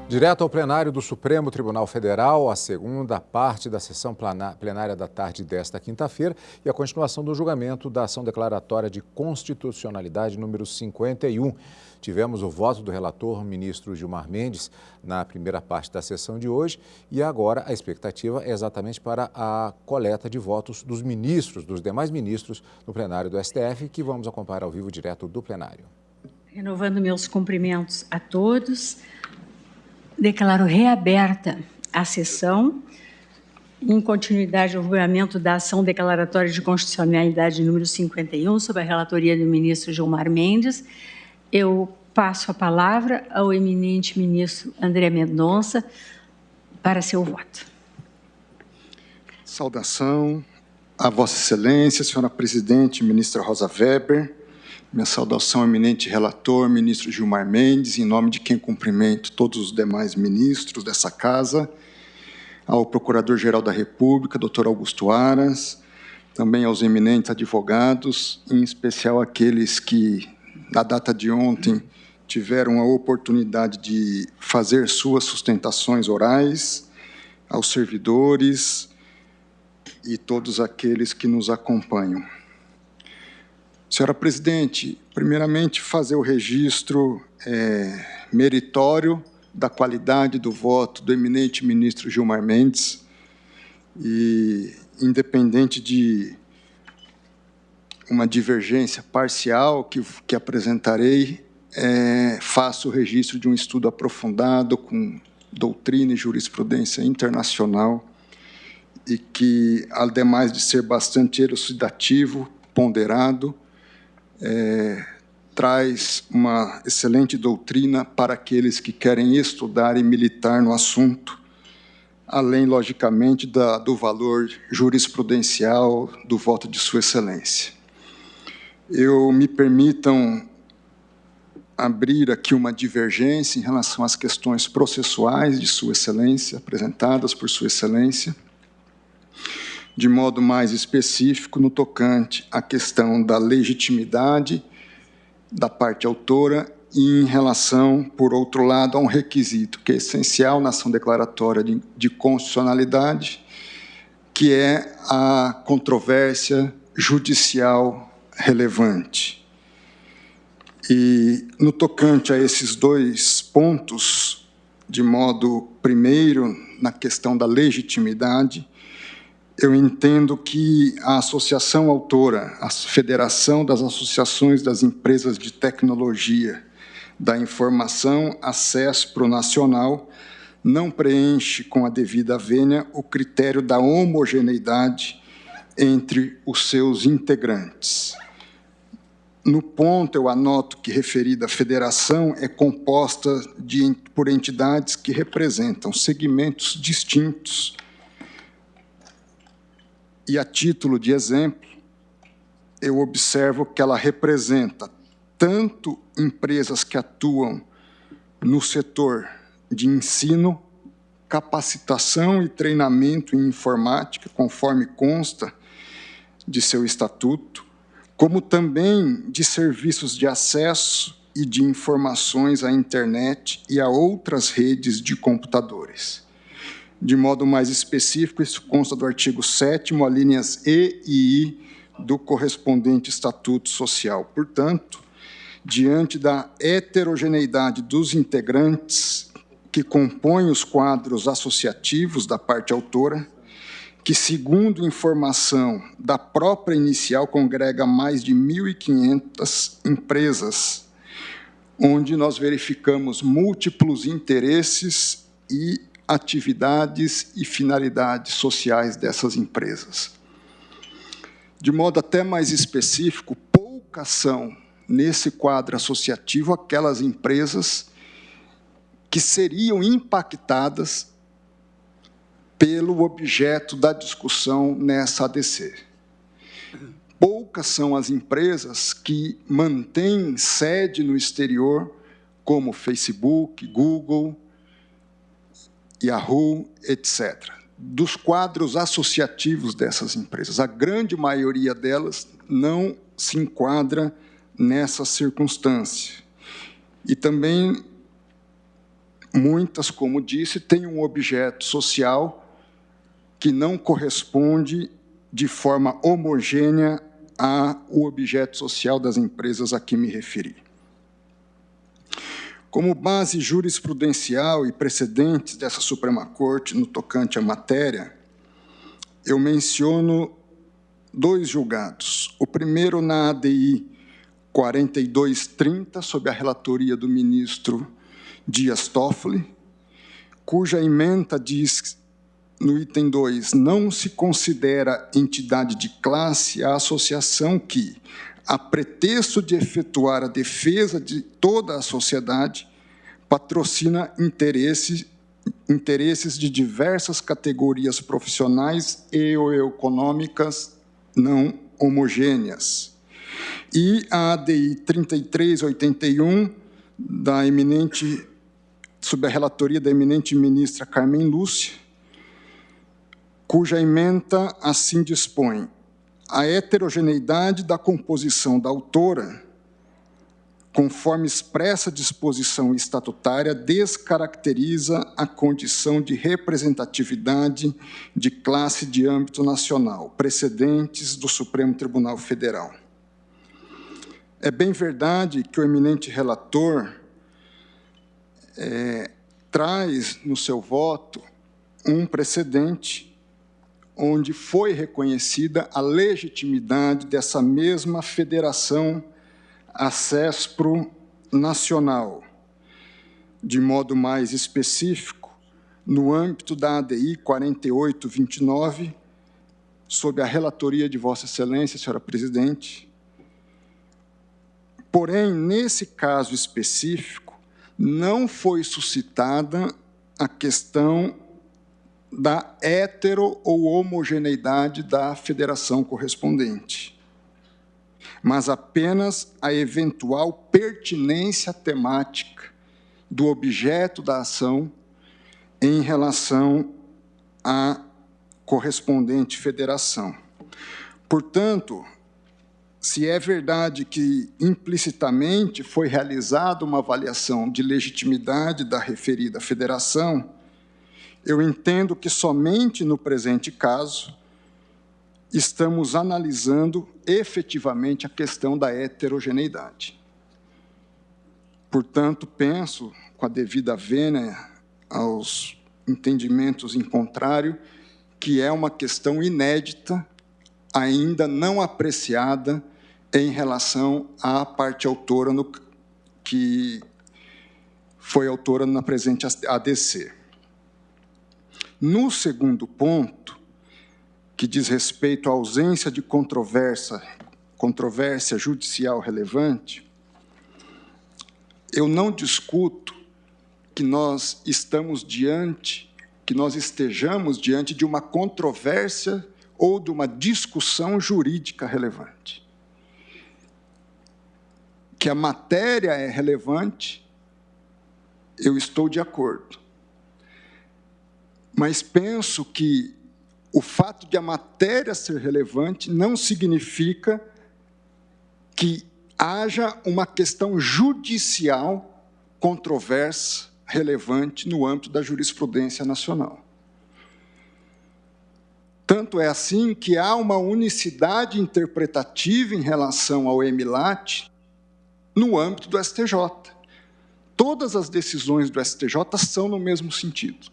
Direto ao plenário do Supremo Tribunal Federal, a segunda parte da sessão plenária da tarde desta quinta-feira e a continuação do julgamento da ação declaratória de constitucionalidade número 51. Tivemos o voto do relator, ministro Gilmar Mendes, na primeira parte da sessão de hoje e agora a expectativa é exatamente para a coleta de votos dos ministros, dos demais ministros no plenário do STF, que vamos acompanhar ao vivo direto do plenário. Renovando meus cumprimentos a todos, declaro reaberta a sessão, em continuidade ao julgamento da ação declaratória de constitucionalidade número 51, sob a relatoria do ministro Gilmar Mendes. Eu passo a palavra ao eminente ministro André Mendonça para seu voto. Saudação a Vossa Excelência, senhora Presidente, ministra Rosa Weber. Minha saudação ao eminente relator, ministro Gilmar Mendes, em nome de quem cumprimento todos os demais ministros dessa casa, ao Procurador-Geral da República, doutor Augusto Aras, também aos eminentes advogados, em especial aqueles que, na data de ontem, tiveram a oportunidade de fazer suas sustentações orais, aos servidores e todos aqueles que nos acompanham. Senhora Presidente, primeiramente fazer o registro meritório da qualidade do voto do eminente ministro Gilmar Mendes e, independente de uma divergência parcial que apresentarei, faço o registro de um estudo aprofundado com doutrina e jurisprudência internacional e que, ademais de ser bastante elucidativo, ponderado, traz uma excelente doutrina para aqueles que querem estudar e militar no assunto, além, logicamente, do valor jurisprudencial do voto de Sua Excelência. Me permitam abrir aqui uma divergência em relação às questões processuais de Sua Excelência, apresentadas por Sua Excelência, de modo mais específico no tocante à questão da legitimidade da parte autora e em relação, por outro lado, a um requisito que é essencial na ação declaratória de constitucionalidade, que é a controvérsia judicial relevante. E, no tocante a esses dois pontos, de modo primeiro, na questão da legitimidade, eu entendo que a associação autora, a Federação das Associações das Empresas de Tecnologia da Informação, ACESPRO Nacional, não preenche com a devida vênia o critério da homogeneidade entre os seus integrantes. No ponto, eu anoto que referida federação é composta por entidades que representam segmentos distintos. E, a título de exemplo, eu observo que ela representa tanto empresas que atuam no setor de ensino, capacitação e treinamento em informática, conforme consta de seu estatuto, como também de serviços de acesso e de informações à internet e a outras redes de computadores. De modo mais específico, isso consta do artigo 7º, alíneas E e I do correspondente Estatuto Social. Portanto, diante da heterogeneidade dos integrantes que compõem os quadros associativos da parte autora, que, segundo informação da própria inicial, congrega mais de 1.500 empresas, onde nós verificamos múltiplos interesses e atividades e finalidades sociais dessas empresas. De modo até mais específico, poucas são, nesse quadro associativo, aquelas empresas que seriam impactadas pelo objeto da discussão nessa ADC. Poucas são as empresas que mantêm sede no exterior, como Facebook, Google, Yahoo, etc. Dos quadros associativos dessas empresas, a grande maioria delas não se enquadra nessa circunstância. E também muitas, como disse, têm um objeto social que não corresponde de forma homogênea ao objeto social das empresas a que me referi. Como base jurisprudencial e precedentes dessa Suprema Corte no tocante à matéria, eu menciono 2 julgados. O primeiro na ADI 4230, sob a relatoria do ministro Dias Toffoli, cuja ementa diz, no item 2, não se considera entidade de classe a associação que, a pretexto de efetuar a defesa de toda a sociedade, patrocina interesses de diversas categorias profissionais e ou econômicas não homogêneas. E a ADI 3381, sob a relatoria da eminente ministra Carmen Lúcia, cuja ementa assim dispõe: a heterogeneidade da composição da autora, conforme expressa disposição estatutária, descaracteriza a condição de representatividade de classe de âmbito nacional, precedentes do Supremo Tribunal Federal. É bem verdade que o eminente relator traz no seu voto um precedente onde foi reconhecida a legitimidade dessa mesma federação a CESPRO nacional, de modo mais específico, no âmbito da ADI 4829, sob a relatoria de Vossa Excelência, senhora presidente. Porém, nesse caso específico, não foi suscitada a questão da hetero- ou homogeneidade da federação correspondente, mas apenas a eventual pertinência temática do objeto da ação em relação à correspondente federação. Portanto, se é verdade que implicitamente foi realizada uma avaliação de legitimidade da referida federação, eu entendo que somente no presente caso estamos analisando efetivamente a questão da heterogeneidade. Portanto, penso, com a devida vênia aos entendimentos em contrário, que é uma questão inédita, ainda não apreciada em relação à parte autora que foi autora na presente ADC. No segundo ponto, que diz respeito à ausência de controvérsia judicial relevante, eu não discuto que nós estejamos diante de uma controvérsia ou de uma discussão jurídica relevante. Que a matéria é relevante, eu estou de acordo. Mas penso que o fato de a matéria ser relevante não significa que haja uma questão judicial controversa, relevante, no âmbito da jurisprudência nacional. Tanto é assim que há uma unicidade interpretativa em relação ao EMILAT no âmbito do STJ. Todas as decisões do STJ são no mesmo sentido.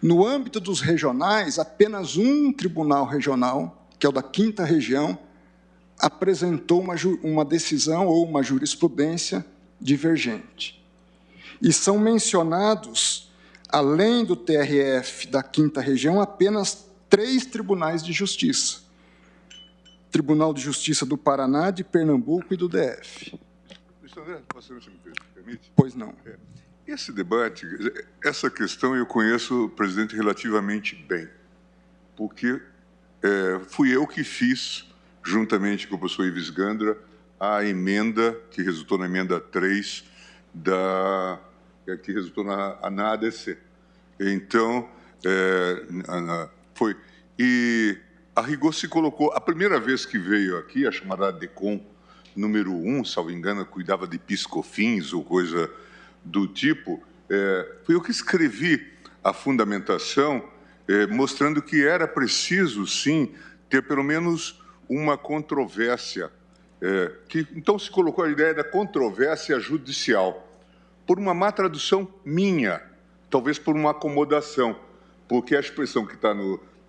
No âmbito dos regionais, apenas um tribunal regional, que é o da 5ª Região, apresentou uma decisão ou uma jurisprudência divergente. E são mencionados, além do TRF da 5ª Região, apenas 3 tribunais de justiça. Tribunal de Justiça do Paraná, de Pernambuco e do DF. Ministro André, você me permite? Pois não. Esse debate, essa questão eu conheço o presidente relativamente bem, porque fui eu que fiz, juntamente com o professor Ives Gandra, a emenda que resultou na emenda 3, que resultou na ADC. Então, foi. E, a rigor, se colocou, a primeira vez que veio aqui, a chamada ADECOM número 1, salvo engano, cuidava de PIS/COFINS ou coisa do tipo, fui eu que escrevi a fundamentação, mostrando que era preciso, sim, ter pelo menos uma controvérsia, que então se colocou a ideia da controvérsia judicial, por uma má tradução minha, talvez por uma acomodação, porque a expressão que está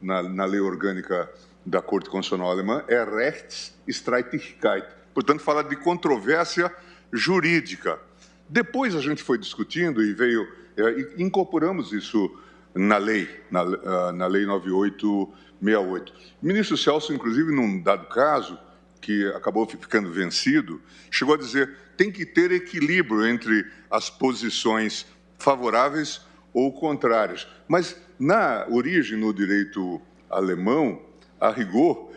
na lei orgânica da Corte Constitucional Alemã é Rechtsstreitigkeit, portanto, fala de controvérsia jurídica. Depois a gente foi discutindo e incorporamos isso na lei 9868. O ministro Celso, inclusive, num dado caso, que acabou ficando vencido, chegou a dizer tem que ter equilíbrio entre as posições favoráveis ou contrárias. Mas, na origem, no direito alemão, a rigor,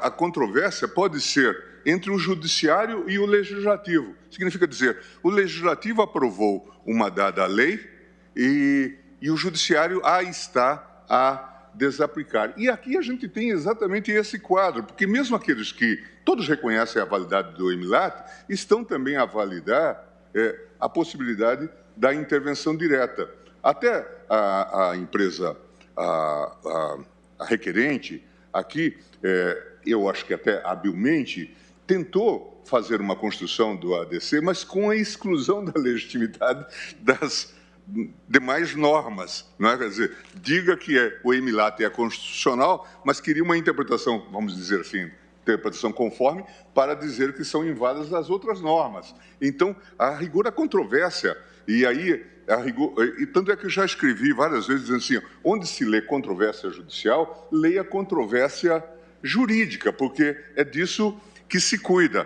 a controvérsia pode ser entre o judiciário e o legislativo. Significa dizer, o legislativo aprovou uma dada lei e o judiciário está a desaplicar. E aqui a gente tem exatamente esse quadro, porque mesmo aqueles que todos reconhecem a validade do EMILAT, estão também a validar a possibilidade da intervenção direta. Até a empresa, a requerente, aqui, eu acho que até habilmente, tentou fazer uma construção do ADC, mas com a exclusão da legitimidade das demais normas, não é? Quer dizer, diga que o EMILAT é constitucional, mas queria uma interpretação, vamos dizer assim, interpretação conforme, para dizer que são inválidas as outras normas. Então, a rigor, a controvérsia, e aí, a rigor, e tanto é que eu já escrevi várias vezes dizendo assim, onde se lê controvérsia judicial, leia controvérsia jurídica, porque é disso que se cuida.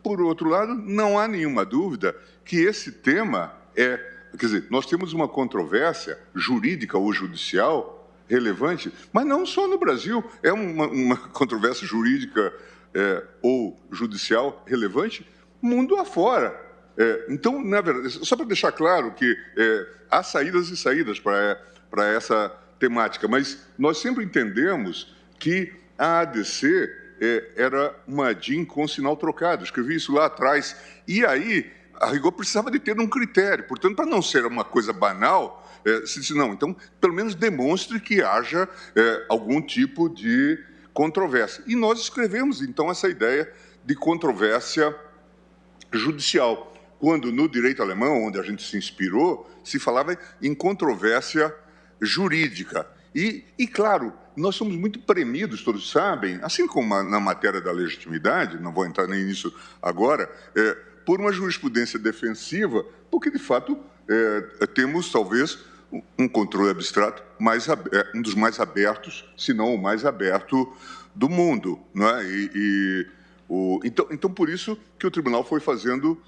Por outro lado, não há nenhuma dúvida que esse tema quer dizer, nós temos uma controvérsia jurídica ou judicial relevante, mas não só no Brasil, é uma controvérsia jurídica ou judicial relevante mundo afora. Então, na verdade, só para deixar claro que há saídas e saídas para essa temática, mas nós sempre entendemos que a ADC era uma DIN com sinal trocado. Escrevi isso lá atrás. E aí, a rigor, precisava de ter um critério. Portanto, para não ser uma coisa banal, se disse, não, então, pelo menos demonstre que haja algum tipo de controvérsia. E nós escrevemos, então, essa ideia de controvérsia judicial, quando no direito alemão, onde a gente se inspirou, se falava em controvérsia jurídica. E claro, nós somos muito premidos, todos sabem, assim como na matéria da legitimidade, não vou entrar nem nisso agora, por uma jurisprudência defensiva, porque, de fato, temos, talvez, um controle abstrato um dos mais abertos, se não o mais aberto do mundo. Não é? Então, por isso que o tribunal foi fazendo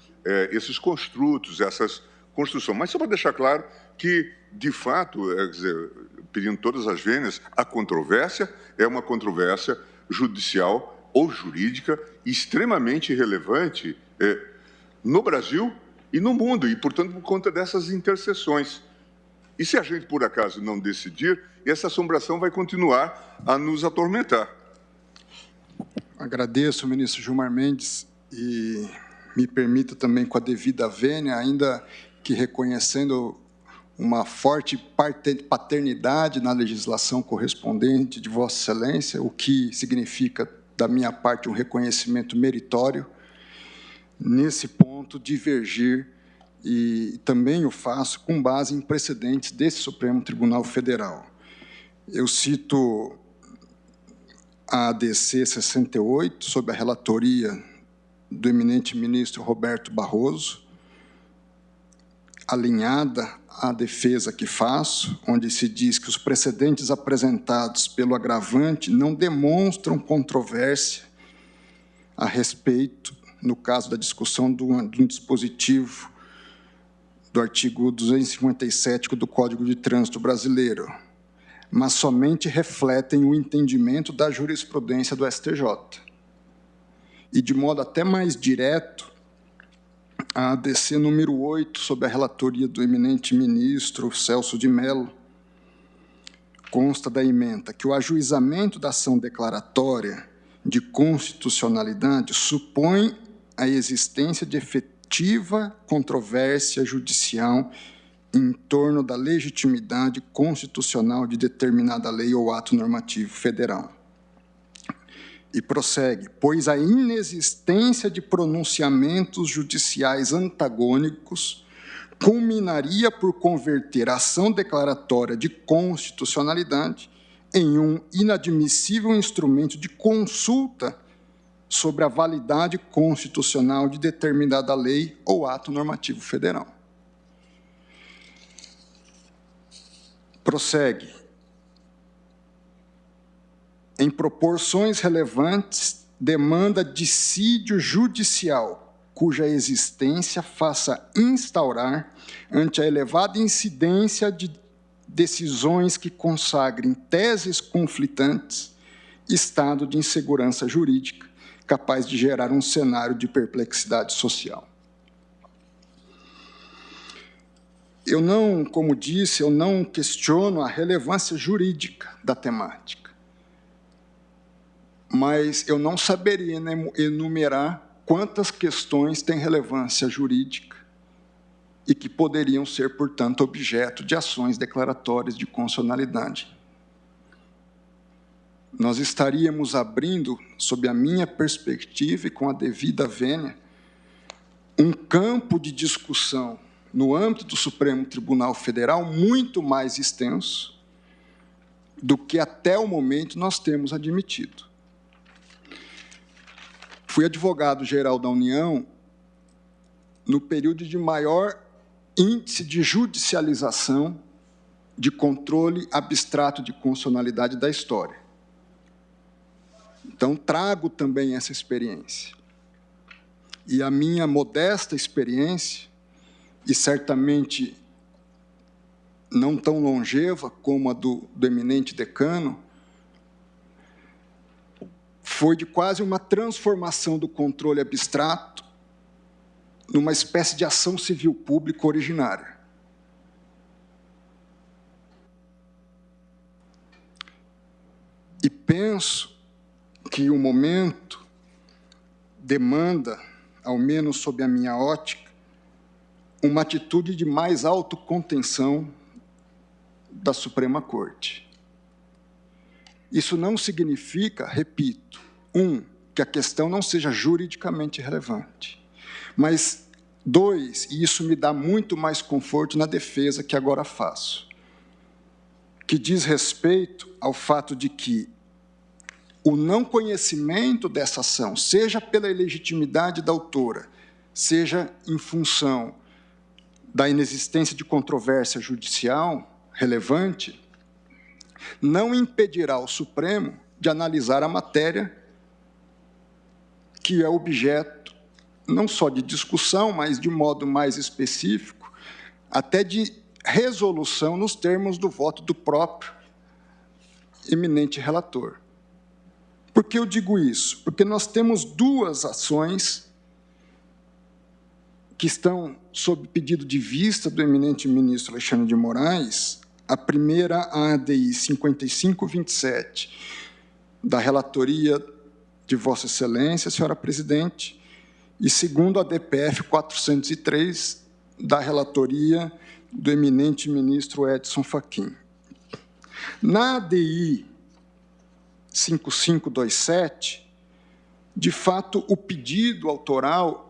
esses construtos, essas construções. Mas só para deixar claro que, de fato, quer dizer, pedindo todas as vênias, a controvérsia é uma controvérsia judicial ou jurídica extremamente relevante no Brasil e no mundo, e, portanto, por conta dessas interseções. E se a gente, por acaso, não decidir, essa assombração vai continuar a nos atormentar. Agradeço, ministro Gilmar Mendes, e me permita também, com a devida vênia, ainda que reconhecendo uma forte paternidade na legislação correspondente de Vossa Excelência, o que significa, da minha parte, um reconhecimento meritório, nesse ponto, divergir, e também o faço com base em precedentes desse Supremo Tribunal Federal. Eu cito a ADC 68, sob a relatoria do eminente ministro Roberto Barroso, alinhada à defesa que faço, onde se diz que os precedentes apresentados pelo agravante não demonstram controvérsia a respeito, no caso da discussão de um dispositivo do artigo 257 do Código de Trânsito Brasileiro, mas somente refletem o entendimento da jurisprudência do STJ. E, de modo até mais direto, a ADC número 8, sob a relatoria do eminente ministro Celso de Mello, consta da ementa que o ajuizamento da ação declaratória de constitucionalidade supõe a existência de efetiva controvérsia judicial em torno da legitimidade constitucional de determinada lei ou ato normativo federal. E prossegue, pois a inexistência de pronunciamentos judiciais antagônicos culminaria por converter a ação declaratória de constitucionalidade em um inadmissível instrumento de consulta sobre a validade constitucional de determinada lei ou ato normativo federal. Prossegue. Em proporções relevantes, demanda dissídio judicial, cuja existência faça instaurar, ante a elevada incidência de decisões que consagrem teses conflitantes, estado de insegurança jurídica, capaz de gerar um cenário de perplexidade social. Eu não, como disse, eu não questiono a relevância jurídica da temática, mas eu não saberia enumerar quantas questões têm relevância jurídica e que poderiam ser, portanto, objeto de ações declaratórias de constitucionalidade. Nós estaríamos abrindo, sob a minha perspectiva e com a devida vênia, um campo de discussão no âmbito do Supremo Tribunal Federal muito mais extenso do que até o momento nós temos admitido. Fui advogado-geral da União no período de maior índice de judicialização de controle abstrato de constitucionalidade da história. Então, trago também essa experiência. E a minha modesta experiência, e certamente não tão longeva como a do eminente decano, foi de quase uma transformação do controle abstrato numa espécie de ação civil pública originária. E penso que o momento demanda, ao menos sob a minha ótica, uma atitude de mais autocontenção da Suprema Corte. Isso não significa, repito, que a questão não seja juridicamente relevante, mas, e isso me dá muito mais conforto na defesa que agora faço, que diz respeito ao fato de que o não conhecimento dessa ação, seja pela ilegitimidade da autora, seja em função da inexistência de controvérsia judicial relevante, não impedirá o Supremo de analisar a matéria que é objeto não só de discussão, mas de modo mais específico, até de resolução nos termos do voto do próprio eminente relator. Por que eu digo isso? Porque nós temos duas ações que estão sob pedido de vista do eminente ministro Alexandre de Moraes. A primeira, a ADI 5527, da relatoria de Vossa Excelência, senhora presidente, e segundo, a DPF 403, da relatoria do eminente ministro Edson Fachin. Na ADI 5527, de fato, o pedido autoral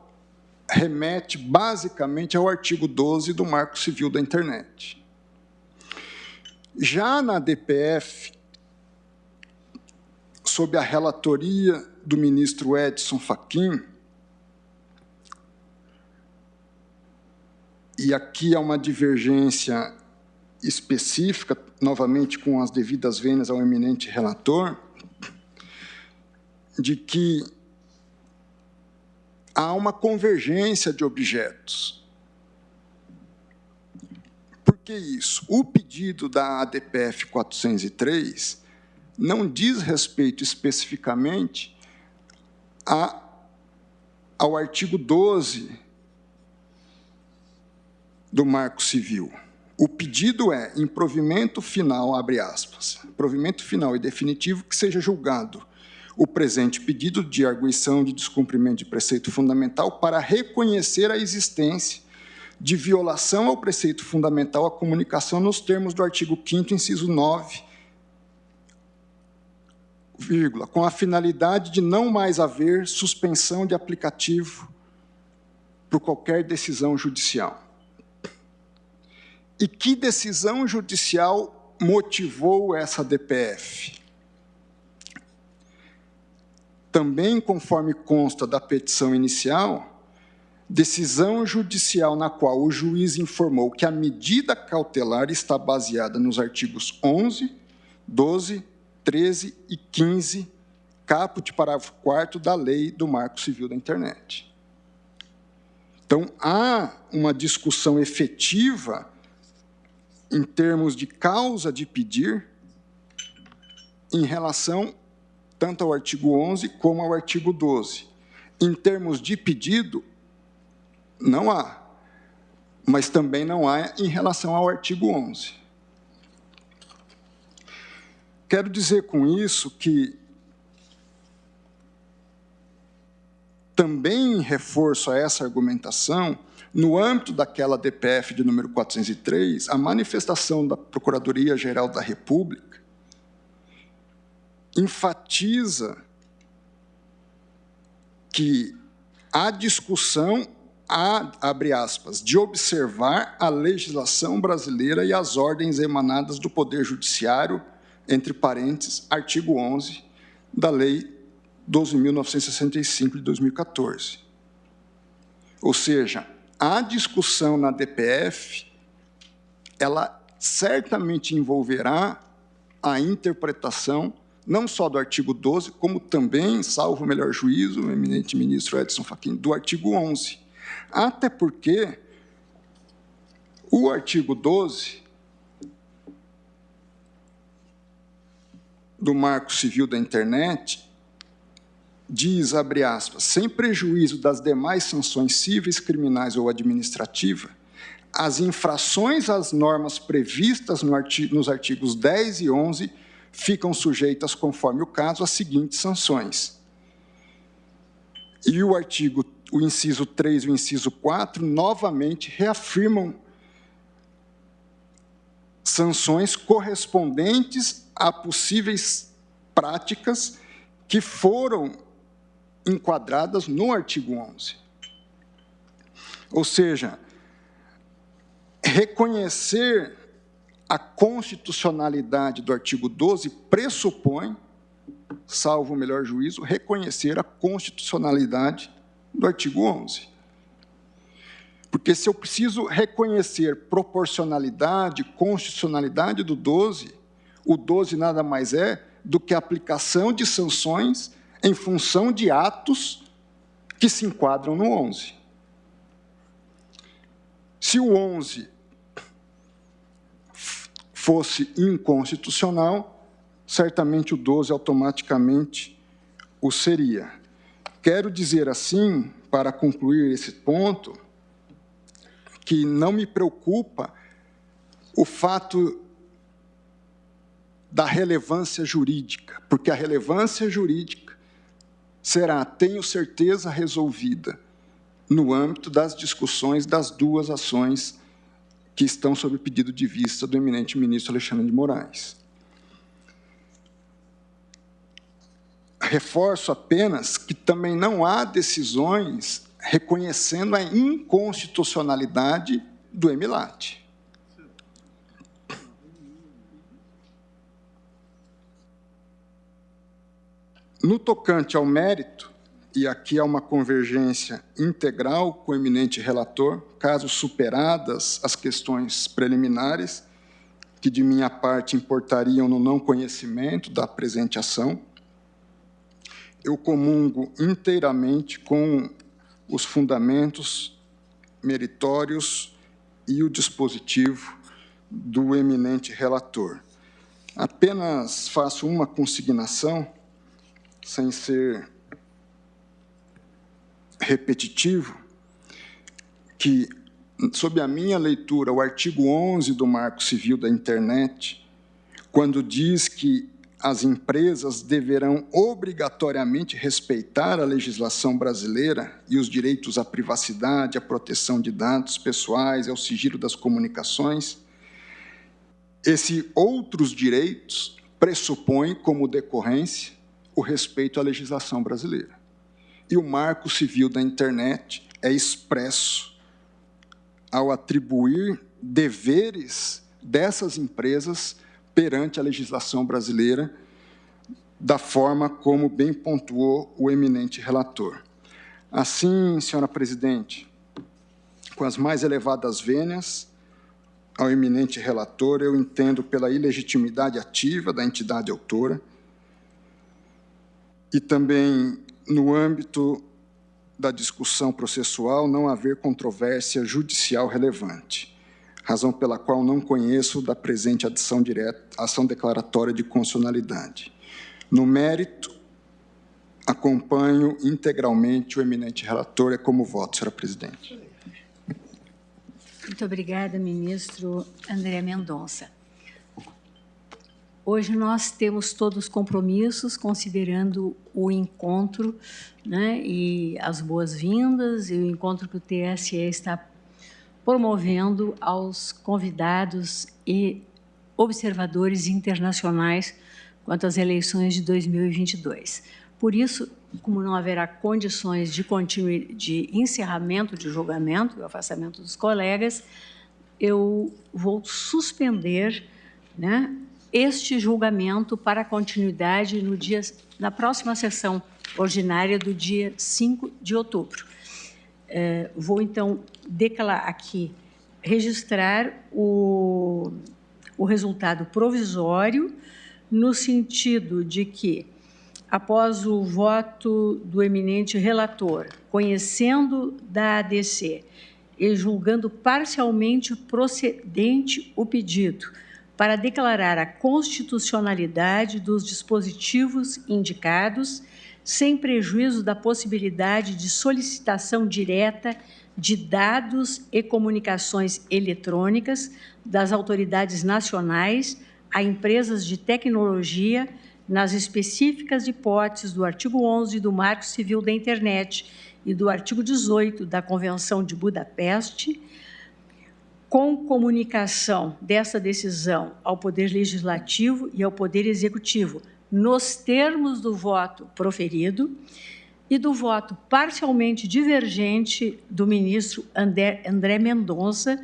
remete basicamente ao artigo 12 do Marco Civil da Internet. Já na DPF, sob a relatoria do ministro Edson Fachin, e aqui há uma divergência específica, novamente com as devidas vênias ao eminente relator, de que há uma convergência de objetos. Por que isso? O pedido da ADPF 403 não diz respeito especificamente ao artigo 12 do Marco Civil. O pedido é, em provimento final, abre aspas, provimento final e definitivo, que seja julgado o presente pedido de arguição de descumprimento de preceito fundamental para reconhecer a existência de violação ao preceito fundamental à comunicação nos termos do artigo 5º, inciso 9, vírgula, com a finalidade de não mais haver suspensão de aplicativo por qualquer decisão judicial. E que decisão judicial motivou essa DPF? Também, conforme consta da petição inicial, decisão judicial na qual o juiz informou que a medida cautelar está baseada nos artigos 11, 12, 13 e 15, caput, parágrafo 4º da Lei do Marco Civil da Internet. Então, há uma discussão efetiva em termos de causa de pedir em relação tanto ao artigo 11 como ao artigo 12. Em termos de pedido, não há, mas também não há em relação ao artigo 11. Quero dizer com isso que, também em reforço a essa argumentação, no âmbito daquela DPF de número 403, a manifestação da Procuradoria-Geral da República enfatiza que a discussão, abre aspas, de observar a legislação brasileira e as ordens emanadas do Poder Judiciário, entre parênteses, artigo 11 da Lei 12.965 de 2014. Ou seja, a discussão na DPF, ela certamente envolverá a interpretação não só do artigo 12, como também, salvo o melhor juízo, o eminente ministro Edson Fachin, do artigo 11. Até porque o artigo 12 do Marco Civil da Internet diz, abre aspas, sem prejuízo das demais sanções cíveis, criminais ou administrativas, as infrações às normas previstas nos artigos 10 e 11 ficam sujeitas, conforme o caso, às seguintes sanções. E o inciso 3 e o inciso 4, novamente, reafirmam sanções correspondentes a possíveis práticas que foram enquadradas no artigo 11. Ou seja, reconhecer a constitucionalidade do artigo 12 pressupõe, salvo o melhor juízo, reconhecer a constitucionalidade do artigo 11. Porque se eu preciso reconhecer proporcionalidade, constitucionalidade do 12, o 12 nada mais é do que a aplicação de sanções em função de atos que se enquadram no 11. Se o 11 fosse inconstitucional, certamente o 12 automaticamente o seria. Quero dizer assim, para concluir esse ponto, que não me preocupa o fato da relevância jurídica, porque a relevância jurídica será, tenho certeza, resolvida no âmbito das discussões das duas ações que estão sob pedido de vista do eminente ministro Alexandre de Moraes. Reforço apenas que também não há decisões reconhecendo a inconstitucionalidade do EMILAT. No tocante ao mérito, e aqui há uma convergência integral com o eminente relator, caso superadas as questões preliminares, que de minha parte importariam no não conhecimento da presente ação, eu comungo inteiramente com os fundamentos meritórios e o dispositivo do eminente relator. Apenas faço uma consignação, sem ser repetitivo, que, sob a minha leitura, o artigo 11 do Marco Civil da Internet, quando diz que as empresas deverão obrigatoriamente respeitar a legislação brasileira e os direitos à privacidade, à proteção de dados pessoais, ao sigilo das comunicações. Esses outros direitos pressupõem, como decorrência, o respeito à legislação brasileira. E o Marco Civil da Internet é expresso ao atribuir deveres dessas empresas perante a legislação brasileira, da forma como bem pontuou o eminente relator. Assim, senhora presidente, com as mais elevadas vênias ao eminente relator, eu entendo pela ilegitimidade ativa da entidade autora e também, no âmbito da discussão processual, não haver controvérsia judicial relevante, razão pela qual não conheço da presente ação declaratória de constitucionalidade. No mérito, acompanho integralmente o eminente relator. É como voto, senhora presidente. Muito obrigada, ministro André Mendonça. Hoje nós temos todos os compromissos, considerando o encontro, né, e as boas-vindas e o encontro que o TSE está promovendo aos convidados e observadores internacionais quanto às eleições de 2022. Por isso, como não haverá condições de encerramento de julgamento e afastamento dos colegas, eu vou suspender, né, este julgamento para continuidade na próxima sessão ordinária do dia 5 de outubro. Vou, então, registrar o resultado provisório, no sentido de que, após o voto do eminente relator, conhecendo da ADC e julgando parcialmente procedente o pedido para declarar a constitucionalidade dos dispositivos indicados, sem prejuízo da possibilidade de solicitação direta de dados e comunicações eletrônicas das autoridades nacionais a empresas de tecnologia nas específicas hipóteses do artigo 11 do Marco Civil da Internet e do artigo 18 da Convenção de Budapeste, com comunicação dessa decisão ao Poder Legislativo e ao Poder Executivo, nos termos do voto proferido e do voto parcialmente divergente do ministro André Mendonça,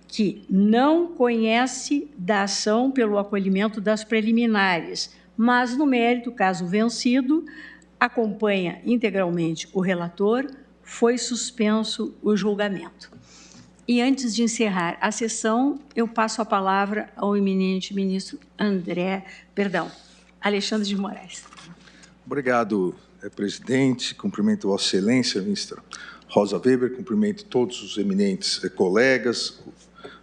que não conhece da ação pelo acolhimento das preliminares, mas, no mérito, caso vencido, acompanha integralmente o relator, foi suspenso o julgamento. E, antes de encerrar a sessão, eu passo a palavra ao eminente ministro Alexandre de Moraes. Obrigado, presidente. Cumprimento Vossa Excelência, ministra Rosa Weber, cumprimento todos os eminentes colegas, o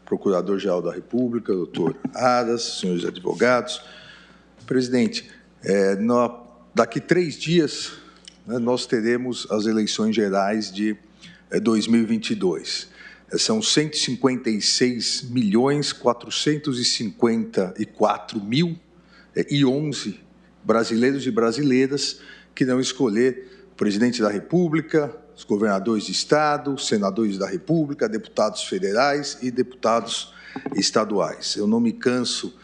Procurador-Geral da República, doutor Aras, senhores advogados. Presidente, daqui 3 dias, nós teremos as eleições gerais de 2022. São 156.454.011 brasileiros e brasileiras que irão escolher o presidente da República, os governadores de Estado, senadores da República, deputados federais e deputados estaduais. Eu não me canso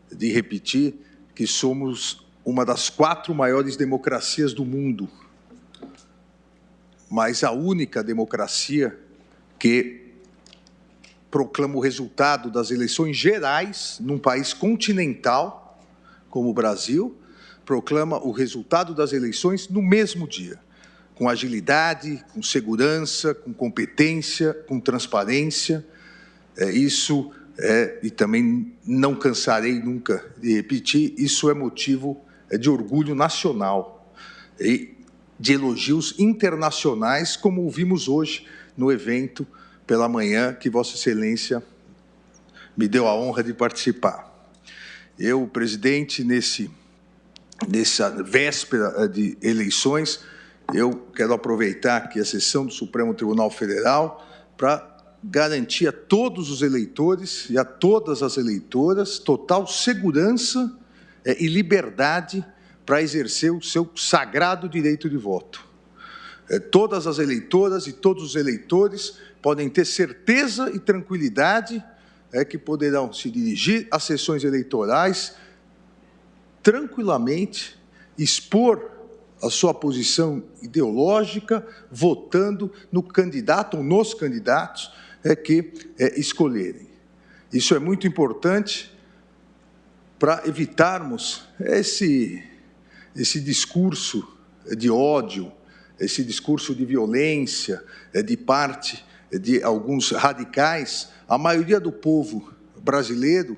de repetir que somos uma das 4 maiores democracias do mundo, mas a única democracia que proclama o resultado das eleições gerais num país continental, como o Brasil, proclama o resultado das eleições no mesmo dia, com agilidade, com segurança, com competência, com transparência. E também não cansarei nunca de repetir, isso é motivo de orgulho nacional e de elogios internacionais, como ouvimos hoje no evento pela manhã, que Vossa Excelência me deu a honra de participar. Eu, presidente, nessa véspera de eleições, eu quero aproveitar aqui a sessão do Supremo Tribunal Federal para garantir a todos os eleitores e a todas as eleitoras total segurança e liberdade para exercer o seu sagrado direito de voto. Todas as eleitoras e todos os eleitores podem ter certeza e tranquilidade que poderão se dirigir às sessões eleitorais tranquilamente, expor a sua posição ideológica, votando no candidato ou nos candidatos que escolherem. Isso é muito importante para evitarmos esse discurso de ódio, esse discurso de violência de parte de alguns radicais. A maioria do povo brasileiro,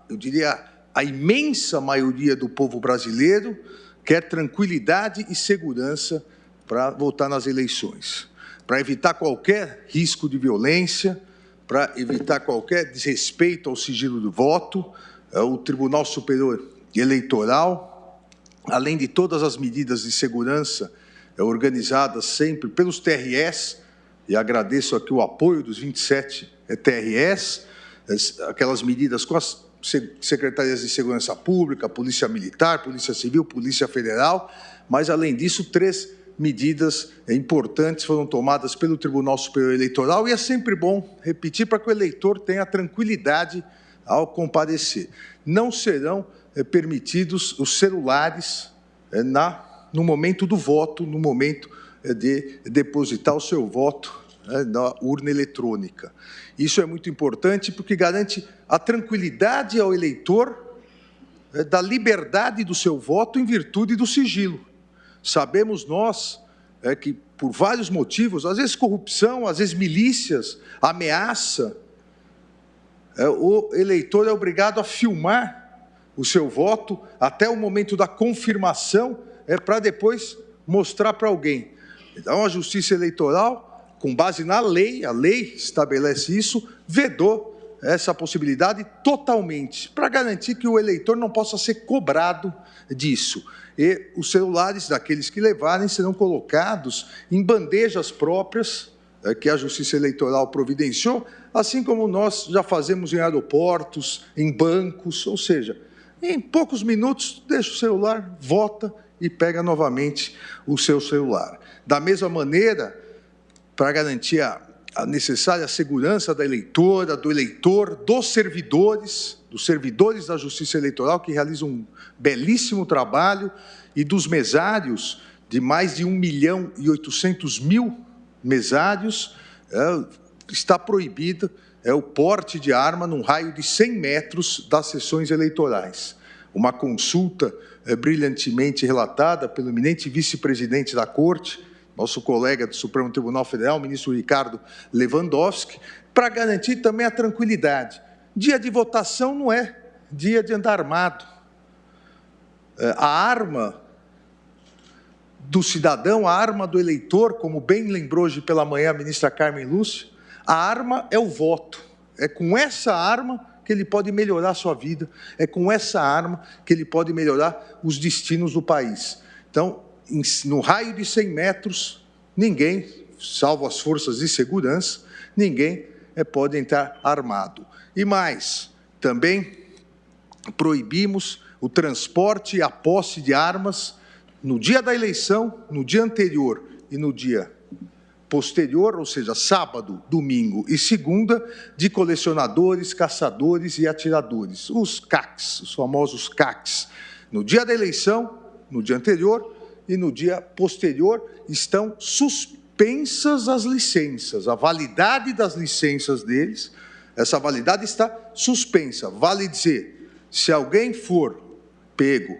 eu diria a imensa maioria do povo brasileiro, quer tranquilidade e segurança para votar nas eleições, para evitar qualquer risco de violência, para evitar qualquer desrespeito ao sigilo do voto. O Tribunal Superior Eleitoral, além de todas as medidas de segurança organizadas sempre pelos TREs, e agradeço aqui o apoio dos 27 TREs, aquelas medidas com as secretarias de segurança pública, Polícia Militar, Polícia Civil, Polícia Federal, mas, além disso, 3 medidas importantes foram tomadas pelo Tribunal Superior Eleitoral, e é sempre bom repetir para que o eleitor tenha tranquilidade ao comparecer. Não serão permitidos os celulares no momento do voto, no momento de depositar o seu voto na urna eletrônica. Isso é muito importante porque garante a tranquilidade ao eleitor da liberdade do seu voto em virtude do sigilo. Sabemos nós que, por vários motivos, às vezes corrupção, às vezes milícias, ameaça, o eleitor é obrigado a filmar o seu voto até o momento da confirmação, para depois mostrar para alguém. Então, a Justiça Eleitoral, com base na lei, a lei estabelece isso, vedou essa possibilidade totalmente, para garantir que o eleitor não possa ser cobrado disso. E os celulares daqueles que levarem serão colocados em bandejas próprias, que a Justiça Eleitoral providenciou, assim como nós já fazemos em aeroportos, em bancos, ou seja, em poucos minutos, deixa o celular, vota e pega novamente o seu celular. Da mesma maneira, para garantir a necessária segurança da eleitora, do eleitor, dos servidores da Justiça Eleitoral, que realizam um belíssimo trabalho, e dos mesários, de mais de 1.800.000 mesários, está proibido o porte de arma num raio de 100 metros das sessões eleitorais. Uma consulta brilhantemente relatada pelo eminente vice-presidente da Corte, nosso colega do Supremo Tribunal Federal, o ministro Ricardo Lewandowski, para garantir também a tranquilidade. Dia de votação não é dia de andar armado. A arma do cidadão, a arma do eleitor, como bem lembrou hoje pela manhã a ministra Carmen Lúcia, a arma é o voto. É com essa arma que ele pode melhorar a sua vida, é com essa arma que ele pode melhorar os destinos do país. Então, no raio de 100 metros, ninguém, salvo as forças de segurança, ninguém pode entrar armado. E mais, também proibimos o transporte e a posse de armas no dia da eleição, no dia anterior e no dia posterior, ou seja, sábado, domingo e segunda, de colecionadores, caçadores e atiradores, os CACs, os famosos CACs. No dia da eleição, no dia anterior e no dia posterior, estão suspensas as licenças, a validade das licenças deles, essa validade está suspensa. Vale dizer, se alguém for pego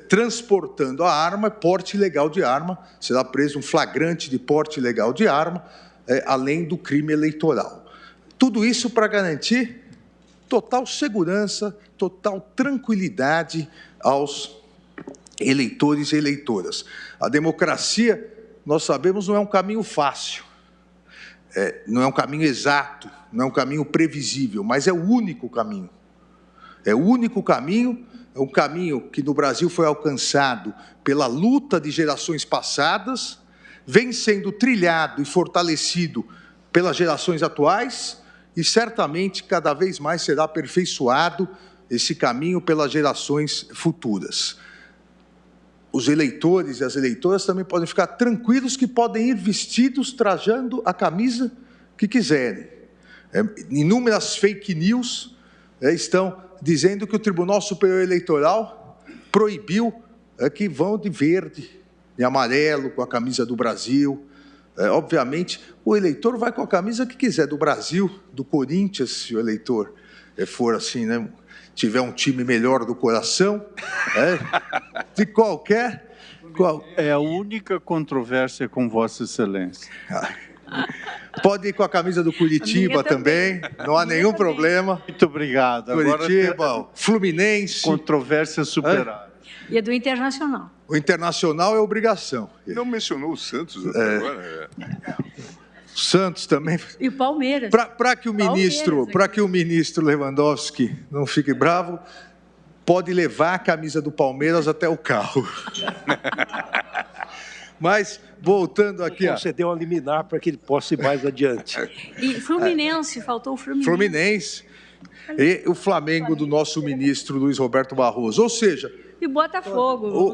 transportando a arma, porte ilegal de arma, será preso um flagrante de porte ilegal de arma, além do crime eleitoral. Tudo isso para garantir total segurança, total tranquilidade aos eleitores e eleitoras. A democracia, nós sabemos, não é um caminho fácil, não é um caminho exato, não é um caminho previsível, mas é o único caminho. É o único caminho, é um caminho que no Brasil foi alcançado pela luta de gerações passadas, vem sendo trilhado e fortalecido pelas gerações atuais e certamente cada vez mais será aperfeiçoado esse caminho pelas gerações futuras. Os eleitores e as eleitoras também podem ficar tranquilos que podem ir vestidos, trajando a camisa que quiserem. Inúmeras fake news estão dizendo que o Tribunal Superior Eleitoral proibiu que vão de verde e amarelo com a camisa do Brasil. Obviamente, o eleitor vai com a camisa que quiser, do Brasil, do Corinthians, se o eleitor for assim, né? Tiver um time melhor do coração, de qualquer... É a única controvérsia com Vossa Excelência. Pode ir com a camisa do Curitiba também, não há nenhum problema. Muito obrigado. Curitiba, agora, Fluminense. Controvérsia superada. E é do Internacional. O Internacional é obrigação. Não mencionou o Santos até agora? O Santos também. E o Palmeiras. Para que o ministro Lewandowski não fique bravo, pode levar a camisa do Palmeiras até o carro. Mas, voltando aqui... Concedeu uma liminar para que ele possa ir mais adiante. E Fluminense, faltou o Fluminense. Fluminense. E o Flamengo do nosso ministro Luiz Roberto Barroso. Ou seja... E Botafogo.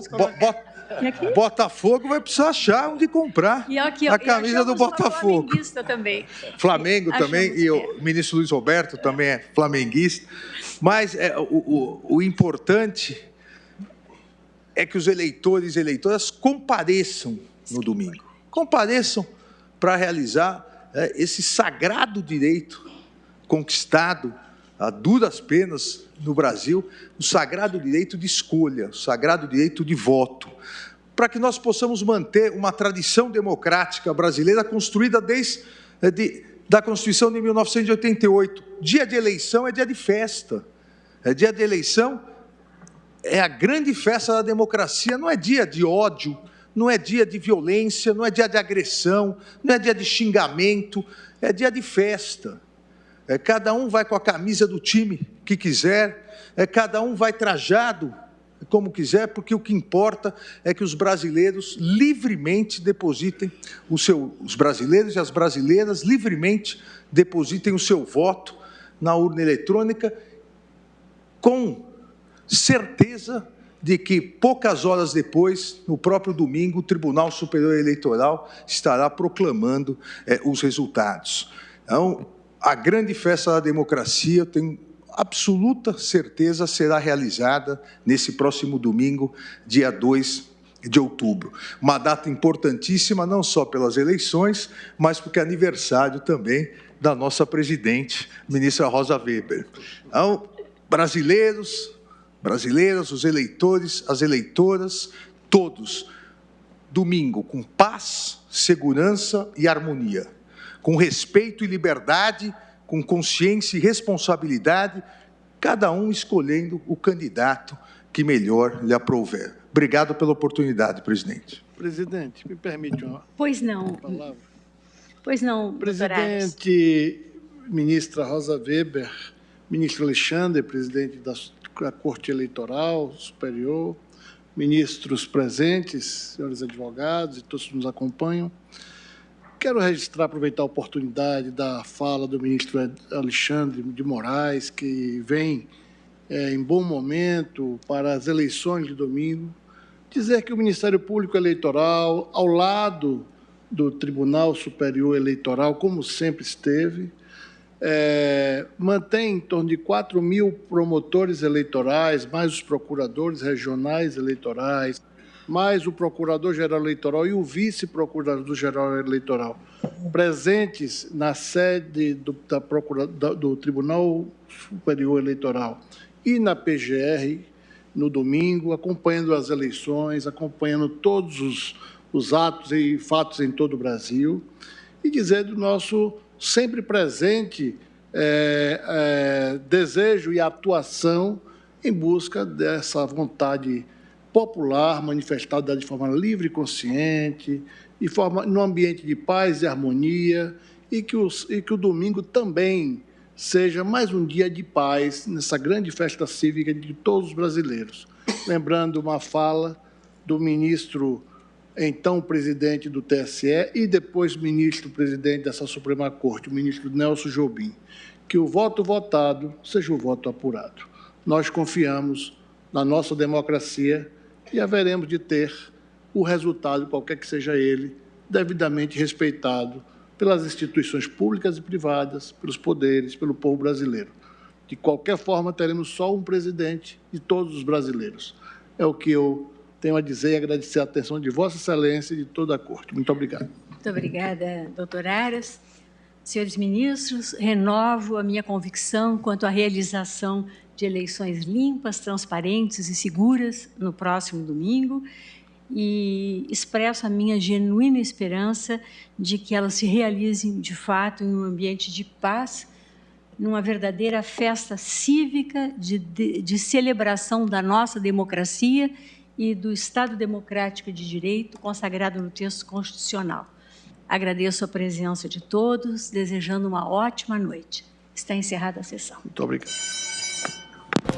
Botafogo vai precisar achar onde comprar a camisa do Botafogo. Flamenguista também. Flamengo também, e o ministro Luiz Roberto também é flamenguista. Mas o importante é que os eleitores e eleitoras compareçam no domingo. Compareçam para realizar esse sagrado direito conquistado a duras penas no Brasil, o sagrado direito de escolha, o sagrado direito de voto, para que nós possamos manter uma tradição democrática brasileira construída desde da Constituição de 1988. Dia de eleição é dia de festa. Dia de eleição é a grande festa da democracia, não é dia de ódio, não é dia de violência, não é dia de agressão, não é dia de xingamento, é dia de festa. Cada um vai com a camisa do time que quiser, cada um vai trajado como quiser, porque o que importa é que os brasileiros livremente depositem os brasileiros e as brasileiras livremente depositem o seu voto na urna eletrônica, com certeza de que poucas horas depois, no próprio domingo, o Tribunal Superior Eleitoral estará proclamando os resultados. Então, a grande festa da democracia, eu tenho absoluta certeza, será realizada nesse próximo domingo, dia 2 de outubro. Uma data importantíssima, não só pelas eleições, mas porque é aniversário também da nossa presidente, ministra Rosa Weber. Então, brasileiras, os eleitores, as eleitoras, todos, domingo, com paz, segurança e harmonia, com respeito e liberdade, com consciência e responsabilidade, cada um escolhendo o candidato que melhor lhe aprouver. Obrigado pela oportunidade, presidente. Presidente, me permite uma palavra? Pois não, presidente, ministra Rosa Weber, ministro Alexandre, presidente da Corte Eleitoral Superior, ministros presentes, senhores advogados e todos que nos acompanham. Quero registrar, aproveitar a oportunidade da fala do ministro Alexandre de Moraes, que vem em bom momento para as eleições de domingo, dizer que o Ministério Público Eleitoral, ao lado do Tribunal Superior Eleitoral, como sempre esteve, mantém em torno de 4.000 promotores eleitorais, mais os procuradores regionais eleitorais, mais o Procurador-Geral Eleitoral e o Vice-Procurador-Geral Eleitoral, presentes na sede do Tribunal Superior Eleitoral e na PGR, no domingo, acompanhando as eleições, acompanhando todos os atos e fatos em todo o Brasil, e dizer do nosso sempre presente desejo e atuação em busca dessa vontade popular, manifestada de forma livre e consciente, no ambiente de paz e harmonia, e que o domingo também seja mais um dia de paz nessa grande festa cívica de todos os brasileiros. Lembrando uma fala do ministro, então presidente do TSE, e depois ministro-presidente dessa Suprema Corte, o ministro Nelson Jobim, que o voto votado seja o voto apurado. nós confiamos na nossa democracia e haveremos de ter o resultado, qualquer que seja ele, devidamente respeitado pelas instituições públicas e privadas, pelos poderes, pelo povo brasileiro. De qualquer forma, teremos só um presidente de todos os brasileiros. É o que eu tenho a dizer e agradecer a atenção de Vossa Excelência e de toda a Corte. Muito obrigado. Muito obrigada, doutor Aras. Senhores ministros, renovo a minha convicção quanto à realização de eleições limpas, transparentes e seguras no próximo domingo e expresso a minha genuína esperança de que elas se realizem, de fato, em um ambiente de paz, numa verdadeira festa cívica de celebração da nossa democracia e do Estado Democrático de Direito consagrado no texto constitucional. Agradeço a presença de todos, desejando uma ótima noite. Está encerrada a sessão. Muito obrigado.